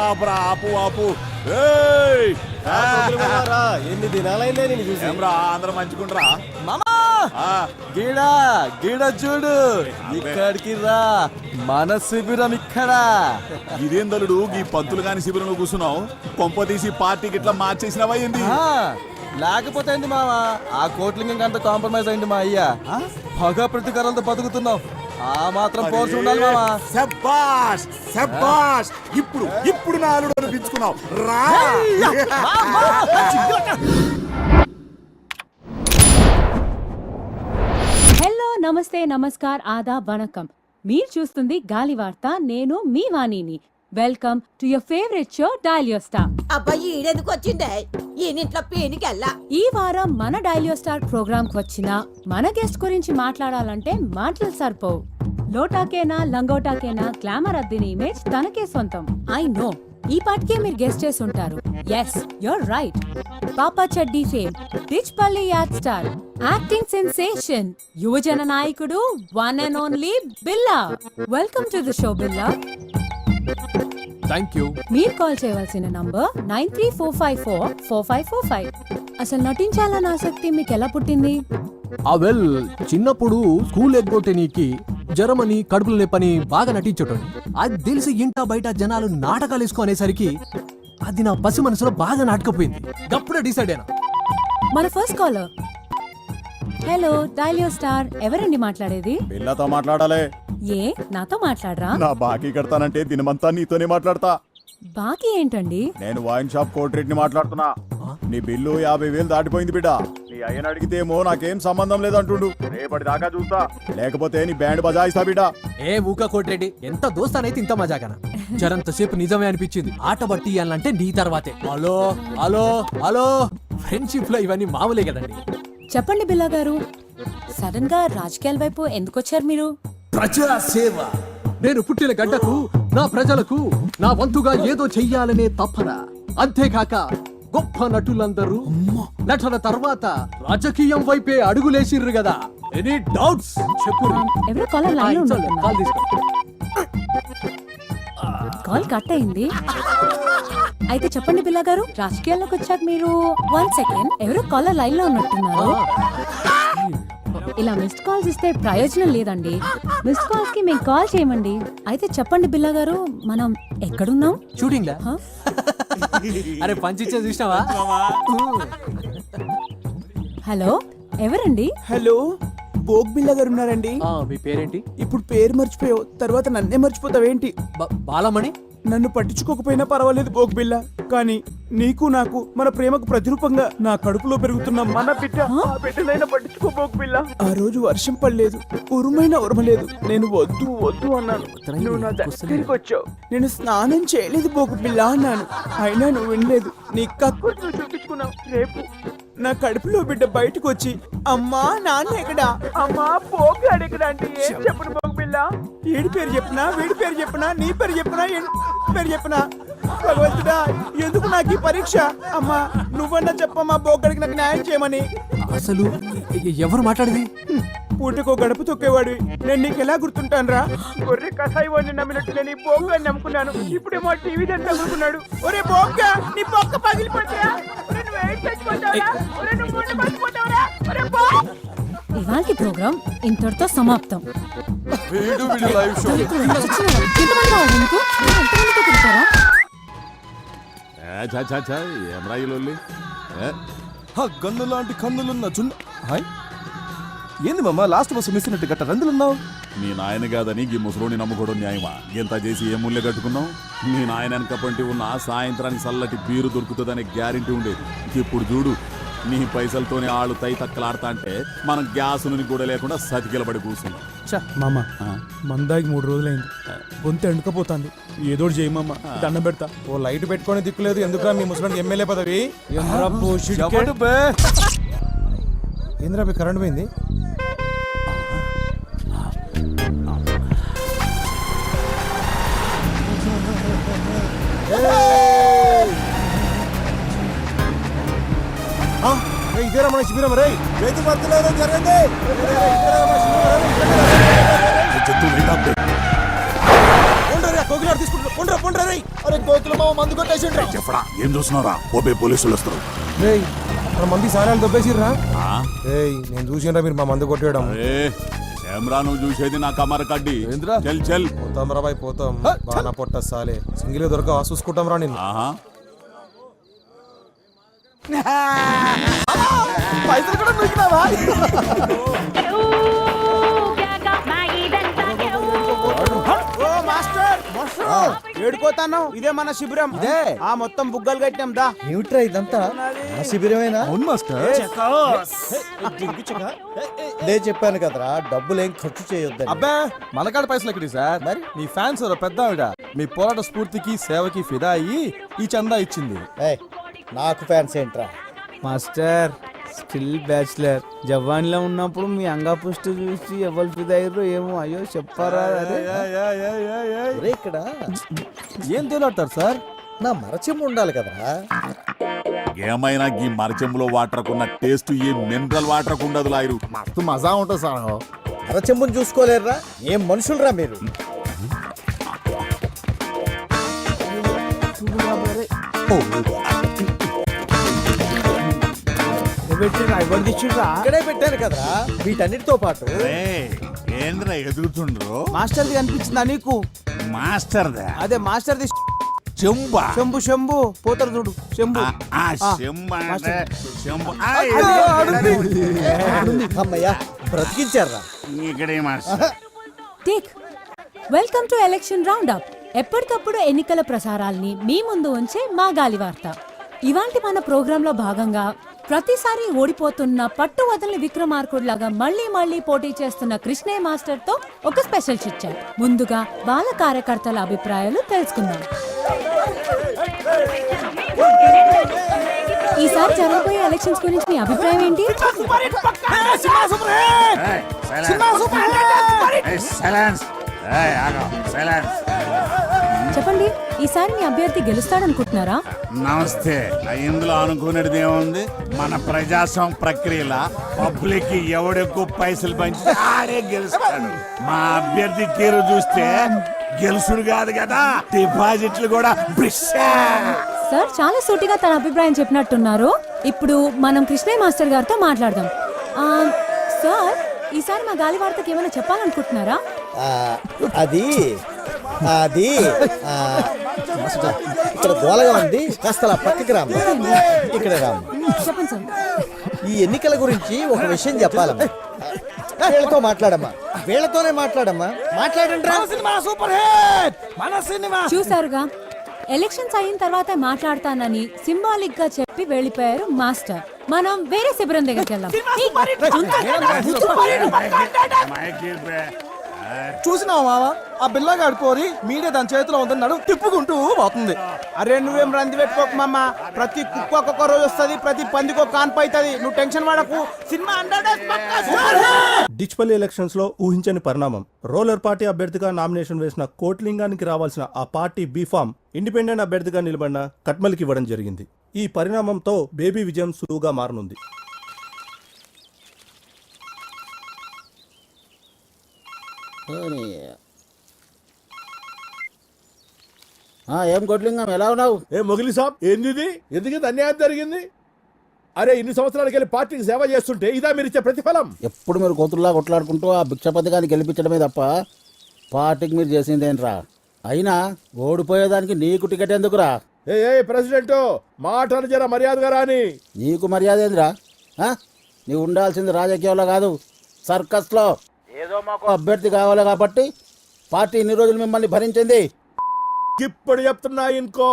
ఆపురా ఆపు ఆపు. ఎన్ని దినాలైందే నేను చూసి. అందరం మంచుకుంటారా మామా గిడా గిడ చూడు, ఇక్కడికి రా, మన శిబిరం ఇక్కడ. ఇదేందలుడు ఈ పంతులు కాని శిబిరంలో కూర్చున్నావు, కొంప తీసి పార్టీకి ఇట్లా మార్చేసినవా ఏంది? లేకపోతే ఏంటి మామా, ఆ కోట్లింగం కంటే కాంప్రమైజ్ అయింది మా అయ్యా. పగ ప్రతీకారాలతో బతుకుతున్నాం, ఆ మాత్రం పోల్చి ఉండాలి మామా. శభాష్ శభాష్, ఇప్పుడు ఇప్పుడు నా అల్లుడు అనిపించుకున్నావు రా. హలో నమస్తే నమస్కార్ ఆదాబ్ వణకం. మీరు చూస్తుంది గాలి వార్త. నేను మీ వాణిని. Welcome to your favourite show dial your star. అబ్బాయి ఈడెందుకు వచ్చిండే ఈయనింట్లో పీనికెళ్ళా. ఈ వారం మన డయల్ యువర్ స్టార్ ప్రోగ్రామ్ కు వచ్చిన మన గెస్ట్ గురించి మాట్లాడాలంటే మాటలు సరిపోవు. లోటాకేనా లంగోటాకేనా గ్లామర్ అద్దిన ఇమేజ్ తనకే సొంతం. ఐ నో, ఈ పాటికే మీరు గెస్ట్ చేసి ఉంటారు. Yes you're right. పాపా చెడ్డీ fame, Dichpally ad star, acting sensation, యువజన నాయకుడు, one and only Billa. Welcome to the show Billa. Thank you. మీరు కాల్ చేయవలసిన నంబర్ 9345445545. అసలు నటించాలన్న ఆసక్తి మీకు ఎలా పుట్టింది? వెల్, చిన్నప్పుడు స్కూల్ ఎగ్గొట్టేనికి జరమని కడుపులు లేపని బాగా నటించటండి. అది తెలిసి ఇంట బయట జనాలు నాటకాలు వేసుకునేసరికి అది నా పసి మనసులో బాగా నాటకపోయింది. అప్పుడే డిసైడ్ అయినా. మన first caller. Hello dial your star, ఎవరండి మాట్లాడేది? పిల్లతో మాట్లాడాలి. ఏ నాతో మాట్లాడరా? నా బాకీ కడతానంటే దినమంతా నీతోనే మాట్లాడతా. బాకీ ఏంటండి? నేను వైన్ షాప్ కోట్ రేట్ ని మాట్లాడుతున్నా. నీ బిల్లు 50,000 దాటిపోయింది బిడ్డ. నీ అయ్యని అడిగితేమో నాకేం సంబంధం లేదంటుండు. రేపటి దాకా చూస్తా, లేకపోతే నీ బ్యాండ్ బజాయిస్తా బిడ్డ. ఏ ఊక కోట్రెడ్డి, ఎంత దోస్తానైతే ఇంత మజాకనా. జరంతసేపు నిజమే అనిపించింది. ఆట బట్టి ఇయ్యాలంటే నీ తర్వాతే. హలో హలో హలో, ఫ్రెండ్షిప్ లో ఇవన్నీ మామూలే కదండి. చెప్పండి బిల్లా గారు, సడన్ గా రాజకీయాల వైపు ఎందుకు వచ్చారు మీరు? ప్రజా సేవ. నేను పుట్టిన గడ్డకు, నా ప్రజలకు నా వంతుగా ఏదో చెయ్యాలనే తప్పన. అంతేకాక గొప్ప నటులందరూ నటన తర్వాత రాజకీయం వైపే అడుగులేసిర్రు కదా. ఎనీ డౌట్స్ చెప్పు. ఎవరో కాలర్ లైన్ లో ఉన్నట్టున్నారు. కాల్ తీసుకో. కాల్ కట్ అయింది. అయితే చెప్పండి బిల్లా గారు, రాజకీయాల్లోకి వచ్చాక మీరు 1 సెకండ్, ఎవరో కాలర్ లైన్ లో ఉన్నట్టున్నారు. ఇలా మిస్డ్ కాల్స్ ఇస్తే ప్రయోజనం లేదండి. మిస్డ్ కాల్స్ కి మేము కాల్ చేయమండి. అయితే చెప్పండి బిల్లా గారు, మనం ఎక్కడున్నాం? షూటింగ్ లా? అరే పంచిచ్చే చూసినావా? హలో ఎవరండి? హలో, బోగ్ బిల్ల గారు ఉన్నారండి. మీ పేరేంటి? ఇప్పుడు పేరు మర్చిపోయావు, తర్వాత నన్నే మర్చిపోతావేంటి? బాలమణి. నన్ను పట్టించుకోకపోయినా పర్వాలేదు బోగ్ బిల్ల, కానీ నీకు నాకు మన ప్రేమకు ప్రతిరూపంగా నా కడుపులో పెరుగుతున్న మన బిడ్డ, ఆ బిడ్డనైనా పట్టించుకో బోగ్ బిల్ల. ఆ రోజు వర్షం పడలేదు, ఉరుమైనా ఉరమలేదు, నేను వద్దు వద్దు అన్నాను. నువ్వు నా దగ్గరికి వచ్చావు. నేను స్నానం చేయలేదు బోగ్ బిల్ల అన్నాను, అయినా నువ్వు వినలేదు. నీ కక్కుడు నువ్వు చూపించుకున్నావు. రేపు నా కడుపులో బిడ్డ బయటకు వచ్చి అమ్మా నాన్న ఎక్కడా, అమ్మా పోగాడు ఎక్కడా అంటే ఏం చెప్పను బోగ్ బిల్ల? ఏడి పేరు చెప్పినా, వీడి పేరు చెప్పినా, నీ పేరు చెప్పినా, పేరు చెప్పినా, భగవంతుడా ఎందుకు నాకు ఈ పరీక్ష? అమ్మా నువ్వన్నా చెప్పమ్మా బోగడికి నాకు న్యాయం చేయమని. అసలు ఎవరు మాట్లాడేది? పూటకో గడప తొక్కేవాడివి, నేను నీకు ఎలా గుర్తుంటాను రా? గొర్రె కసాయి వాడిని నమ్మినట్టు నేను ఈ బోగ్గాన్ని నమ్ముకున్నాను. ఇప్పుడేమో టీవీ దాన్ని నమ్ముకున్నాడు. ఒరే బోగ్గా, నీ బొక్క పగిలిపోతాయా? ఇవాళ ప్రోగ్రామ్ ఇంతటితో సమాప్తం. గన్ను లాంటి కన్నులున్న చున్న. హాయ్, ఏంది మామ లాస్ట్ బస్సు మిస్ అయినట్టు గట్ట రందులున్నావు? నీ నాయన కాదని ఈ ముసలోని నమ్ముకోవడం న్యాయమా? ఎంత చేసి ఏ ముళ్ళే కట్టుకున్నావు? నీ నాయన వెనక పంటి ఉన్న సాయంత్రానికి చల్లటి బీరు దొరుకుతుందనే గ్యారెంటీ ఉండేది. ఇప్పుడు చూడు, నీ పైసలతోనే ఆళ్ళు తై తక్కలాడతా అంటే మనం గ్యాస్ నుండి కూడా లేకుండా సతికిలబడి కూర్చున్నాం. మామ మందాకి 3 రోజులైంది, గొంతు ఎండుకపోతాంది. ఏదోటి చేయి మామ, దండం పెడతా. ఓ లైట్ పెట్టుకొని దిక్కులేదు ఎందుకు మీ ముసలానికి ఎమ్మెల్యే పదవి? ఏంద్రా మీ కరెంట్ పోయింది? ఇదేరా మన శిబిరం రే, రైతు భర్తలు జరగండి. జంతువులు కోకిలాడు తీసుకుంటారు పండ్రా రేయ్. అరే కోకిల మామ మందు కొట్టేసిండ్రా. చెప్పడా ఏం చూస్తున్నారా ఓపే పోలీసులు వస్తారు. రేయ్ మన మంది సారాలు దొబ్బేసిర్రా. ఆ? ఏయ్ నేను చూసినరా మీరు మా మందు కొట్టేయడం. అరే కెమెరా నువ్వు చూసేది నా కమర కడ్డి. ఏంద్రా? చల్ చల్. పోతాం రా బాయ్ పోతాం. బాగా పొట్ట సాలే సింగిల్ దొరక చూసుకుంటాం రా నేను. ఆహా పైసలు కూడా దొరికినావా? ఏడుకోతాను ఇదే మన శిబిరం. ఇదే? ఆ మొత్తం బుగ్గలు కట్టాం దా. ఏమిట్రా ఇదంతా నా శిబిరమేనా? అవును మాస్టర్. నేను చెప్పాను కదరా డబ్బులేం ఖర్చు చేయొద్దని. అబ్బా మనకాడ పైసలు ఎక్కడి సార్? మరి మీ ఫ్యాన్స్ ఎవరో పెద్ద ఆవిడ మీ పోరాట స్ఫూర్తికి సేవకి ఫిదా అయ్యి ఈ చందా ఇచ్చింది. ఏయ్, నాకు ఫ్యాన్స్ ఏంట్రా? మాస్టర్ స్టిల్ బ్యాచులర్ జవాన్లో ఉన్నప్పుడు మీ అంగా పుష్టి చూసి ఎవరు ఫిదయ్యారో ఏమో అయ్యో చెప్పారా. అరే ఒరే, ఇక్కడ ఏం తేలాడతారు సార్? నా మరచెంబు ఉండాలి కదరా. ఏమైనా ఈ మరచెంబులో వాటర్ కున్న టేస్ట్ ఈ మినరల్ వాటర్ ఉండదు లాయరు. మస్తు మజా ఉంటుంది సార్. మరచెంబుని చూసుకోలేరురా? ఏం మనుషులరా మీరు? ఎవరు తెచ్చుడ్రా? ఇక్కడే పెట్టాను కదరా వీటన్నిటితో పాటు. ఏంద్రా ఎదుగుతుండ్రు మాస్టర్ది కనిపించిందా నీకు? మాస్టర్ అదే మాస్టర్ది చెంబా శంభు శంభు పోతారు చూడు శంభు. అమ్మయ్యా బ్రతికించారా? ఇక్కడే master. Take welcome to election round up. ఎప్పటికప్పుడు ఎన్నికల ప్రసారాల్ని మీ ముందు ఉంచే మా గాలి వార్త. ఇవాంటి మన ప్రోగ్రాంలో భాగంగా ప్రతిసారి ఓడిపోతున్న పట్టు వదలని విక్రమార్కుడిలాగా మళ్ళీ మళ్ళీ పోటీ చేస్తున్న కృష్ణయ్య మాస్టర్ తో ఒక స్పెషల్ చిట్ చాట్. ముందుగా బాల కార్యకర్తల అభిప్రాయాలు తెలుసుకుందాం. ఈసారి జరగబోయే ఎలక్షన్స్ గురించి మీ అభిప్రాయం ఏంటి? చెప్పండి, ఈసారి మీ అభ్యర్థి గెలుస్తాడనుకుంటున్నారా? నమస్తే. ఇందులో అనుకునేది ఏముంది? మన ప్రజాస్వామ్య ప్రక్రియల పబ్లిక్ ఎవడెక్కువ పైసలు పంచి ఆడే గెలుస్తాడు. మా అభ్యర్థి తీరు చూస్తే గెలుసుడు కాదు కదా, డిపాజిట్లు కూడా సార్ చాలా సూటిగా తన అభిప్రాయం చెప్పినట్టున్నారు. ఇప్పుడు మనం కృష్ణయ్య మాస్టర్ గారితో మాట్లాడదాం. సార్, ఈసారి మా గాలి వార్తకి ఏమైనా చెప్పాలనుకుంటున్నారా? ఆ, అది అది ఆ, ఇక్కడ గోలగా ఉంది, కాస్త అలా పక్కకి రాము. ఇక్కడ రాము. చెప్పండి సార్. ఈ ఎన్నికల గురించి ఒక విషయం చెప్పాలమ్మా. వీళ్ళతో మాట్లాడమ్మా, వీళ్ళతోనే మాట్లాడమ్మా. మాట్లాడండి రా. చూసారుగా, ఎలక్షన్స్ అయిన తర్వాత మాట్లాడతానని సింబాలిక్ గా చెప్పి వెళ్ళిపోయారు మాస్టర్. మనం వేరే శిబిరం దగ్గరికి వెళ్దాం. చూసినావా మామ? ఆ బిల్లగాడు పోరి మీడియా దాని చేతిలో ఉందన్నాడు తిప్పుకుంటూ పోతుంది. అరే నువ్వేం రంది పెట్టుకోకు మామ. ప్రతి కుక్క ఒక్కొక్క రోజు వస్తుంది, ప్రతి పందికి ఒక కాన్పు అవుతుంది. నువ్వు టెన్షన్ పడకు. సినిమా డిచ్పల్లి ఎలక్షన్స్ లో ఊహించని పరిణామం. రోలర్ పార్టీ అభ్యర్థిగా నామినేషన్ వేసిన కోట్లింగానికి రావాల్సిన ఆ పార్టీ బీఫామ్ ఇండిపెండెంట్ అభ్యర్థిగా నిలబడిన కట్మల్కి ఇవ్వడం జరిగింది. ఈ పరిణామంతో బేబీ విజయం సులువుగా మారనుంది. ఏం కొట్లింగం ఎలా ఉన్నావు? ఏ మొగిలి సాబ్, ఏంది ఇది? ఎందుకు అన్యాయం జరిగింది? అరే ఇన్ని సంవత్సరాలకి వెళ్ళి పార్టీకి సేవ చేస్తుంటే ఇదా మీరు ఇచ్చే ప్రతిఫలం? ఎప్పుడు మీరు కోతుల్లా కొట్లాడుకుంటూ ఆ భిక్షపతిగాన్ని గెలిపించడమే తప్ప పార్టీకి మీరు చేసిందేంట్రా? అయినా ఓడిపోయేదానికి నీకు టికెట్ ఎందుకురా? ఏ ప్రెసిడెంట్ మాట జర మర్యాదగా రాని. నీకు మర్యాద ఏందిరా? నీవు ఉండాల్సింది రాజకీయంలో కాదు, సర్కస్లో. ఏదో మాకు అభ్యర్థి కావాలి కాబట్టి పార్టీ ఇన్ని రోజులు మిమ్మల్ని భరించింది. ఇప్పుడు చెప్తున్నా ఇంకో,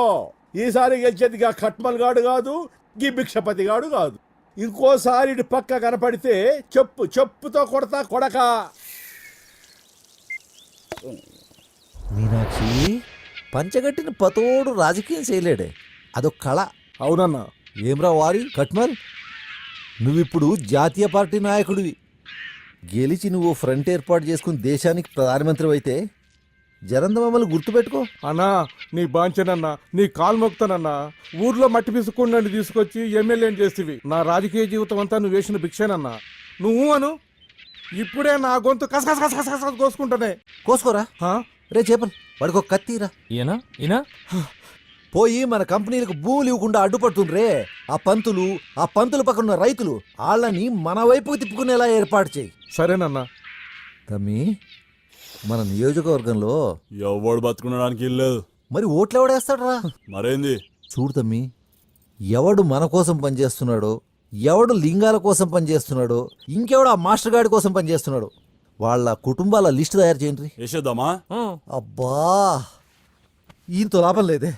ఈసారి గెలిచేదిగా ఖట్మల్ గాడు కాదు, గీ భిక్షపతి గాడు కాదు. ఇంకోసారి ఇటు పక్క కనపడితే చెప్పుతో కొడతా కొడక. మీనాక్షి, పంచగట్టిన పతోడు రాజకీయం చేయలేడే, అదొక కళ. అవునన్నా. ఏమ్రా వారి కట్మల్, నువ్విప్పుడు జాతీయ పార్టీ నాయకుడివి. గెలిచి నువ్వు ఫ్రంట్ ఏర్పాటు చేసుకుని దేశానికి ప్రధానమంత్రి అయితే జనంత మమ్మల్ని గుర్తుపెట్టుకో. అన్నా నీ బాంచనన్నా, నీ కాలు మొక్తానన్నా. ఊర్లో మట్టి పిసుకుండా తీసుకొచ్చి ఎమ్మెల్యేని చేస్తేవి. నా రాజకీయ జీవితం అంతా నువ్వు వేసిన భిక్షేనన్నా. నువ్వు అను, ఇప్పుడే నా గొంతు కసకస కోసుకుంటానే. కోసుకోరా. రే చేపలు వాడికి ఒక కత్తిరా. పోయి మన కంపెనీలకు భూములు ఇవ్వకుండా అడ్డుపడుతుండ్రే ఆ పంతులు పక్కన ఉన్న రైతులు వాళ్ళని మన వైపుకు తిప్పుకునేలా ఏర్పాటు చేయి. సరేనన్నా. తమ్మి మన నియోజకవర్గంలో ఎవడు బతుకునడానికి ఇల్లేదు. మరి ఓట్లు ఎవడేస్తాడరా? మరేంది? చూడు తమ్మి, ఎవడు మన కోసం పనిచేస్తున్నాడో, ఎవడు లింగాల కోసం పనిచేస్తున్నాడో, ఇంకెవడు ఆ మాస్టర్ గాడి కోసం పనిచేస్తున్నాడో వాళ్ళ కుటుంబాల లిస్టు తయారు చేయండి. వేసేద్దామా? అబ్బా ఈయనతో లాభం లేదే.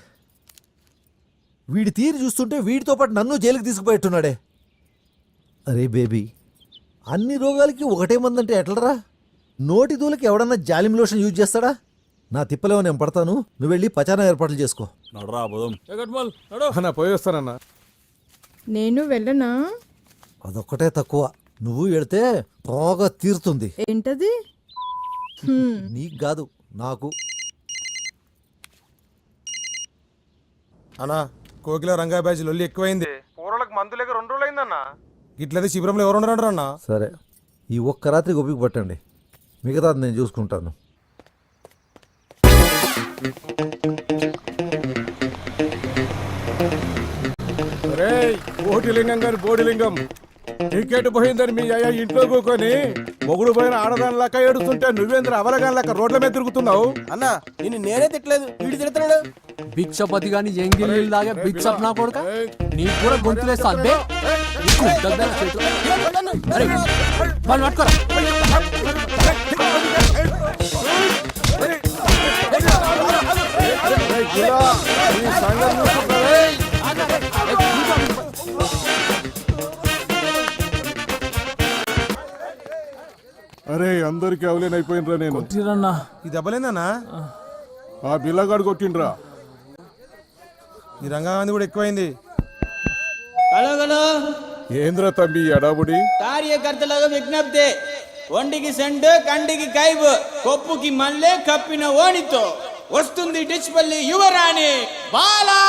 వీడి తీరు చూస్తుంటే వీడితో పాటు నన్ను జైలుకి తీసుకుపోయేట్టున్నాడే. అరే బేబీ, అన్ని రోగాలకి ఒకటే మందంటే ఎట్లరా? నోటి దూలకి ఎవడన్నా జాలిం లోషన్ యూజ్ చేస్తాడా? నా తిప్పలేమో నేను పడతాను, నువ్వు వెళ్ళి పచానా ఏర్పాట్లు చేసుకో. నడరా పోదాం. అన్నా పోయి వస్తానన్నా. నేను వెళ్ళనా? అదొక్కటే తక్కువ, నువ్వు వెళితే బాగా తీరుతుంది. ఏంటది? నీకు కాదు, నాకు. అన్నా కోకిల రంగాయ బ్యాచ్ లొల్లి ఎక్కువైంది. పూర్వలకు మందు లేక 2 రోజులు అయిందన్నా. ఇట్లయితే శిబిరంలో ఎవరు ఉండరు అన్నా. సరే, ఈ ఒక్క రాత్రి గొప్పికి పట్టండి, మిగతాది నేను చూసుకుంటాను. కోటిలింగం గారి బోడిలింగం టికెట్ పోయిందని మీ అయ్యా ఇంట్లో కూకొని మొగుడు పోయిన ఆడదానిలాగా ఏడుస్తుంటే నువ్వేంద్ర అవలగానిలాగా రోడ్ల మీద తిరుగుతున్నావు. అన్నా నిన్ను నేనే తిట్టలేదు, వీడు తిడతాడు. భిక్షపతి గాని ఎంగిల్ లాగా భిక్షప్ నా కొడుక నీకు కూడా గొంతులేస్తా. అరే అందరికి అవలేనైపోయినరా నేను. ఈ దెబ్బలేందన్నా? ఆ బిల్లగాడు కొట్టిండ్రా. ఈ రంగాగాంధీ కూడా ఎక్కువైంది. ఏంద్ర తమ్మి ఎడాబుడి? కార్యకర్తలకు విజ్ఞప్తి, ఒంటికి సెంటు కండికి కైబు కొప్పుకి మల్లె కప్పిన ఓణితో వస్తుంది డిచ్పల్లి యువరాణి బాలా.